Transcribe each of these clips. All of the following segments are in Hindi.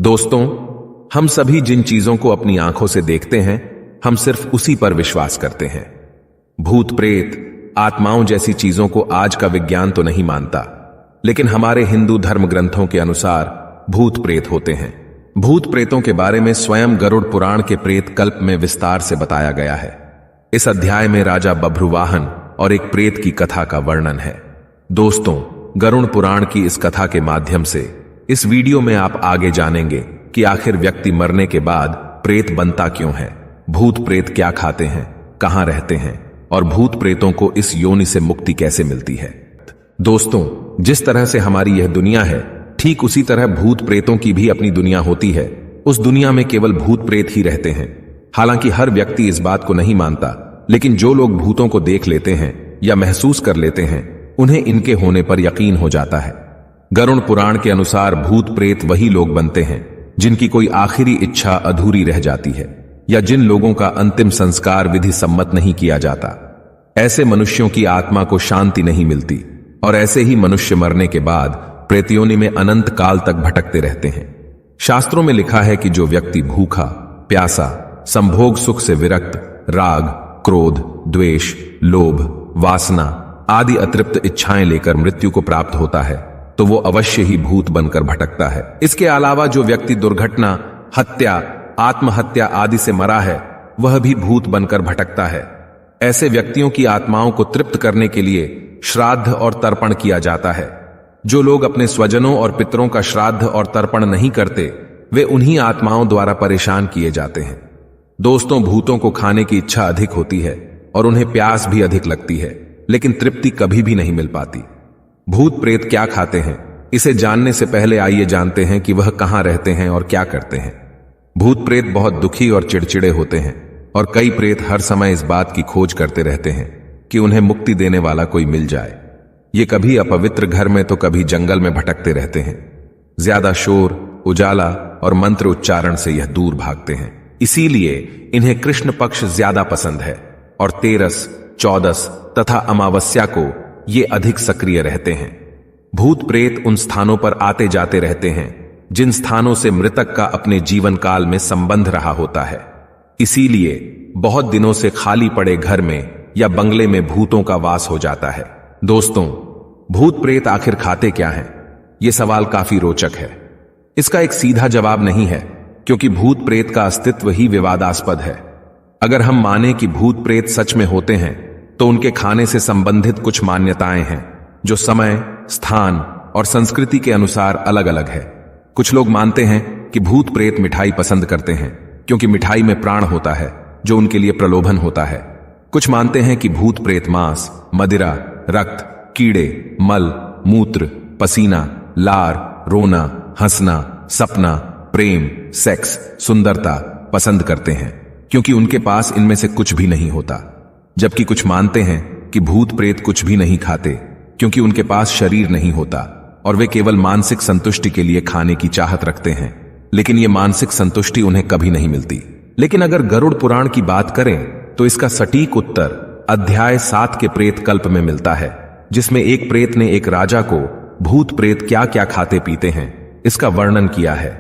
दोस्तों, हम सभी जिन चीजों को अपनी आंखों से देखते हैं, हम सिर्फ उसी पर विश्वास करते हैं। भूत प्रेत, आत्माओं जैसी चीजों को आज का विज्ञान तो नहीं मानता, लेकिन हमारे हिंदू धर्म ग्रंथों के अनुसार भूत प्रेत होते हैं। भूत प्रेतों के बारे में स्वयं गरुड़ पुराण के प्रेत कल्प में विस्तार से बताया गया है। इस अध्याय में राजा बभ्रुवाहन और एक प्रेत की कथा का वर्णन है। दोस्तों, गरुड़ पुराण की इस कथा के माध्यम से इस वीडियो में आप आगे जानेंगे कि आखिर व्यक्ति मरने के बाद प्रेत बनता क्यों है, भूत प्रेत क्या खाते हैं, कहां रहते हैं और भूत प्रेतों को इस योनि से मुक्ति कैसे मिलती है। दोस्तों, जिस तरह से हमारी यह दुनिया है, ठीक उसी तरह भूत प्रेतों की भी अपनी दुनिया होती है। उस दुनिया में केवल भूत प्रेत ही रहते हैं। हालांकि हर व्यक्ति इस बात को नहीं मानता, लेकिन जो लोग भूतों को देख लेते हैं या महसूस कर लेते हैं, उन्हें इनके होने पर यकीन हो जाता है। गरुड़ पुराण के अनुसार भूत प्रेत वही लोग बनते हैं जिनकी कोई आखिरी इच्छा अधूरी रह जाती है या जिन लोगों का अंतिम संस्कार विधि सम्मत नहीं किया जाता। ऐसे मनुष्यों की आत्मा को शांति नहीं मिलती और ऐसे ही मनुष्य मरने के बाद प्रेतयोनि में अनंत काल तक भटकते रहते हैं। शास्त्रों में लिखा है कि जो व्यक्ति भूखा, प्यासा, संभोग सुख से विरक्त, राग, क्रोध, द्वेष, लोभ, वासना आदि अतृप्त इच्छाएं लेकर मृत्यु को प्राप्त होता है, तो वो अवश्य ही भूत बनकर भटकता है। इसके अलावा जो व्यक्ति दुर्घटना, हत्या, आत्महत्या आदि से मरा है, वह भी भूत बनकर भटकता है। ऐसे व्यक्तियों की आत्माओं को तृप्त करने के लिए श्राद्ध और तर्पण किया जाता है। जो लोग अपने स्वजनों और पितरों का श्राद्ध और तर्पण नहीं करते, वे उन्हीं आत्माओं द्वारा परेशान किए जाते हैं। दोस्तों, भूतों को खाने की इच्छा अधिक होती है और उन्हें प्यास भी अधिक लगती है, लेकिन तृप्ति कभी भी नहीं मिल पाती। भूत प्रेत क्या खाते हैं, इसे जानने से पहले आइए जानते हैं कि वह कहां रहते हैं और क्या करते हैं। भूत प्रेत बहुत दुखी और चिड़चिड़े होते हैं और कई प्रेत हर समय इस बात की खोज करते रहते हैं कि उन्हें मुक्ति देने वाला कोई मिल जाए। ये कभी अपवित्र घर में तो कभी जंगल में भटकते रहते हैं। ज्यादा शोर, उजाला और मंत्र उच्चारण से यह दूर भागते हैं। इसीलिए इन्हें कृष्ण पक्ष ज्यादा पसंद है और तेरस, चौदस तथा अमावस्या को ये अधिक सक्रिय रहते हैं। भूत प्रेत उन स्थानों पर आते जाते रहते हैं जिन स्थानों से मृतक का अपने जीवन काल में संबंध रहा होता है। इसीलिए बहुत दिनों से खाली पड़े घर में या बंगले में भूतों का वास हो जाता है। दोस्तों, भूत प्रेत आखिर खाते क्या हैं? यह सवाल काफी रोचक है। इसका एक सीधा जवाब नहीं है, क्योंकि भूत प्रेत का अस्तित्व ही विवादास्पद है। अगर हम माने कि भूत प्रेत सच में होते हैं, तो उनके खाने से संबंधित कुछ मान्यताएं हैं जो समय, स्थान और संस्कृति के अनुसार अलग अलग है। कुछ लोग मानते हैं कि भूत प्रेत मिठाई पसंद करते हैं, क्योंकि मिठाई में प्राण होता है जो उनके लिए प्रलोभन होता है। कुछ मानते हैं कि भूत प्रेत मांस, मदिरा, रक्त, कीड़े, मल, मूत्र, पसीना, लार, रोना, हंसना, सपना, प्रेम, सेक्स, सुंदरता पसंद करते हैं, क्योंकि उनके पास इनमें से कुछ भी नहीं होता। जबकि कुछ मानते हैं कि भूत प्रेत कुछ भी नहीं खाते, क्योंकि उनके पास शरीर नहीं होता और वे केवल मानसिक संतुष्टि के लिए खाने की चाहत रखते हैं, लेकिन ये मानसिक संतुष्टि उन्हें कभी नहीं मिलती। लेकिन अगर गरुड़ पुराण की बात करें, तो इसका सटीक उत्तर अध्याय 7 के प्रेत कल्प में मिलता है, जिसमें एक प्रेत ने एक राजा को भूत प्रेत क्या क्या खाते पीते हैं इसका वर्णन किया है।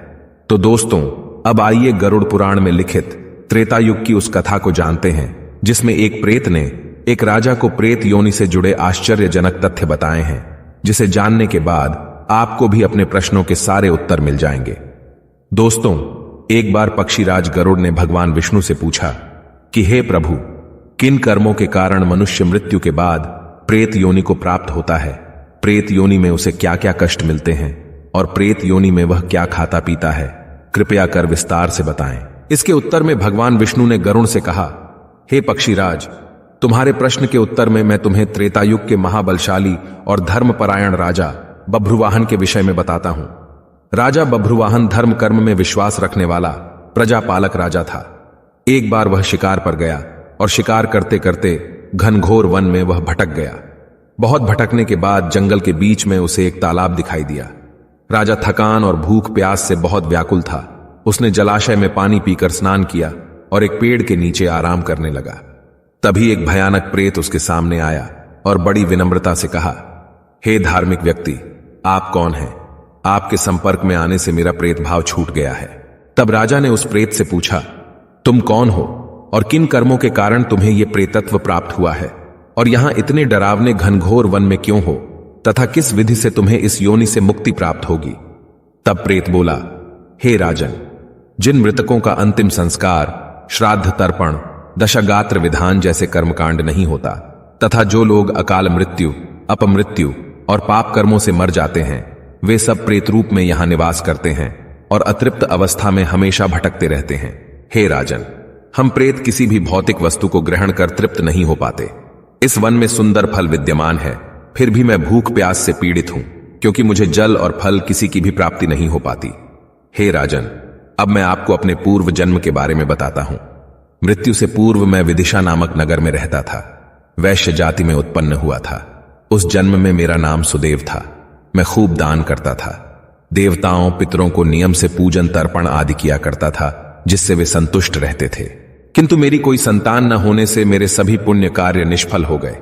तो दोस्तों, अब आइए गरुड़ पुराण में लिखित त्रेता युग की उस कथा को जानते हैं, जिसमें एक प्रेत ने एक राजा को प्रेत योनि से जुड़े आश्चर्यजनक तथ्य बताए हैं, जिसे जानने के बाद आपको भी अपने प्रश्नों के सारे उत्तर मिल जाएंगे। दोस्तों, एक बार पक्षीराज गरुड़ ने भगवान विष्णु से पूछा कि हे प्रभु, किन कर्मों के कारण मनुष्य मृत्यु के बाद प्रेत योनि को प्राप्त होता है? प्रेत योनि में उसे क्या क्या कष्ट मिलते हैं और प्रेत योनि में वह क्या खाता पीता है? कृपया कर विस्तार से बताएं। इसके उत्तर में भगवान विष्णु ने गरुड़ से कहा, हे पक्षीराज, तुम्हारे प्रश्न के उत्तर में मैं तुम्हें त्रेतायुग के महाबलशाली और धर्मपरायण राजा बभ्रुवाहन के विषय में बताता हूं। राजा बभ्रुवाहन धर्म कर्म में विश्वास रखने वाला प्रजापालक राजा था। एक बार वह शिकार पर गया और शिकार करते करते घनघोर वन में वह भटक गया। बहुत भटकने के बाद जंगल के बीच में उसे एक तालाब दिखाई दिया। राजा थकान और भूख प्यास से बहुत व्याकुल था। उसने जलाशय में पानी पीकर स्नान किया और एक पेड़ के नीचे आराम करने लगा। तभी एक भयानक प्रेत उसके सामने आया और बड़ी विनम्रता से कहा, हे धार्मिक व्यक्ति, आप कौन हैं? आपके संपर्क में आने से मेरा प्रेत भाव छूट गया है। तब राजा ने उस प्रेत से पूछा, तुम कौन हो और किन कर्मों के कारण तुम्हें यह प्रेतत्व प्राप्त हुआ है, और यहां इतने डरावने घनघोर वन में क्यों हो, तथा किस विधि से तुम्हें इस योनि से मुक्ति प्राप्त होगी। तब प्रेत बोला, हे राजन, जिन मृतकों का अंतिम संस्कार, श्राद्ध तर्पण, दशगात्र विधान जैसे कर्मकांड नहीं होता, तथा जो लोग अकाल मृत्यु, अपमृत्यु और पाप कर्मों से मर जाते हैं, वे सब प्रेत रूप में यहां निवास करते हैं और अतृप्त अवस्था में हमेशा भटकते रहते हैं। हे राजन, हम प्रेत किसी भी भौतिक वस्तु को ग्रहण कर तृप्त नहीं हो पाते। इस वन में सुंदर फल विद्यमान है, फिर भी मैं भूख प्यास से पीड़ित हूं, क्योंकि मुझे जल और फल किसी की भी प्राप्ति नहीं हो पाती। हे राजन, अब मैं आपको अपने पूर्व जन्म के बारे में बताता हूं। मृत्यु से पूर्व मैं विदिशा नामक नगर में रहता था। वैश्य जाति में उत्पन्न हुआ था। उस जन्म में मेरा नाम सुदेव था। मैं खूब दान करता था। देवताओं पितरों को नियम से पूजन तर्पण आदि किया करता था, जिससे वे संतुष्ट रहते थे। किंतु मेरी कोई संतान न होने से मेरे सभी पुण्य कार्य निष्फल हो गए।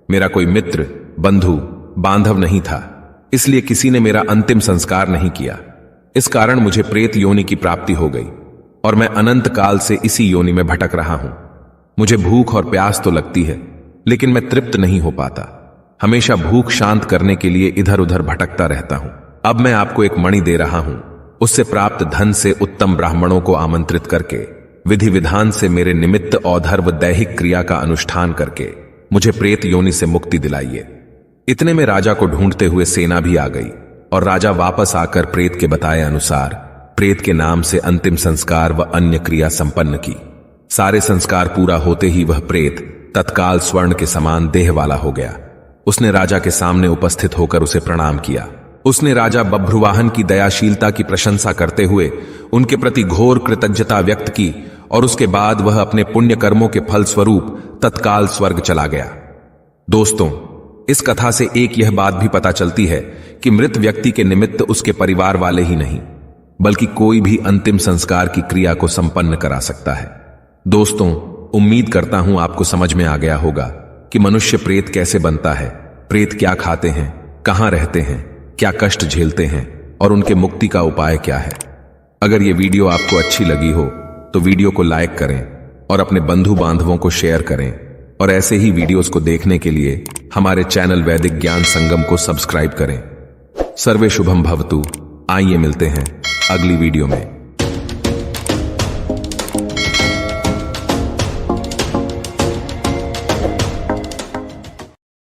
मेरा कोई मित्र, बंधु, बांधव नहीं था, इसलिए किसी ने मेरा अंतिम संस्कार नहीं किया। इस कारण मुझे प्रेत योनि की प्राप्ति हो गई और मैं अनंत काल से इसी योनि में भटक रहा हूं। मुझे भूख और प्यास तो लगती है, लेकिन मैं तृप्त नहीं हो पाता। हमेशा भूख शांत करने के लिए इधर उधर भटकता रहता हूं। अब मैं आपको एक मणि दे रहा हूं। उससे प्राप्त धन से उत्तम ब्राह्मणों को आमंत्रित करके विधि विधान से मेरे निमित्त औधर्व दैहिक क्रिया का अनुष्ठान करके मुझे प्रेत योनि से मुक्ति दिलाइए। इतने में राजा को ढूंढते हुए सेना भी आ गई और राजा वापस आकर प्रेत के बताए अनुसार प्रेत के नाम से अंतिम संस्कार व अन्य क्रिया संपन्न की। सारे संस्कार पूरा होते ही वह प्रेत तत्काल स्वर्ण के समान देह वाला हो गया। उसने राजा के सामने उपस्थित होकर उसे प्रणाम किया। उसने राजा बभ्रुवाहन की दयाशीलता की प्रशंसा करते हुए उनके प्रति घोर कृतज्ञता व्यक्त की और उसके बाद वह अपने पुण्य कर्मों के फल स्वरूप तत्काल स्वर्ग चला गया। दोस्तों, इस कथा से एक यह बात भी पता चलती है कि मृत व्यक्ति के निमित्त उसके परिवार वाले ही नहीं, बल्कि कोई भी अंतिम संस्कार की क्रिया को संपन्न करा सकता है। दोस्तों, उम्मीद करता हूं आपको समझ में आ गया होगा कि मनुष्य प्रेत कैसे बनता है, प्रेत क्या खाते हैं, कहां रहते हैं, क्या कष्ट झेलते हैं और उनके मुक्ति का उपाय क्या है। अगर यह वीडियो आपको अच्छी लगी हो तो वीडियो को लाइक करें और अपने बंधु बांधवों को शेयर करें, और ऐसे ही वीडियोस को देखने के लिए हमारे चैनल वैदिक ज्ञान संगम को सब्सक्राइब करें। सर्वे शुभम भवतु। आइए मिलते हैं अगली वीडियो में।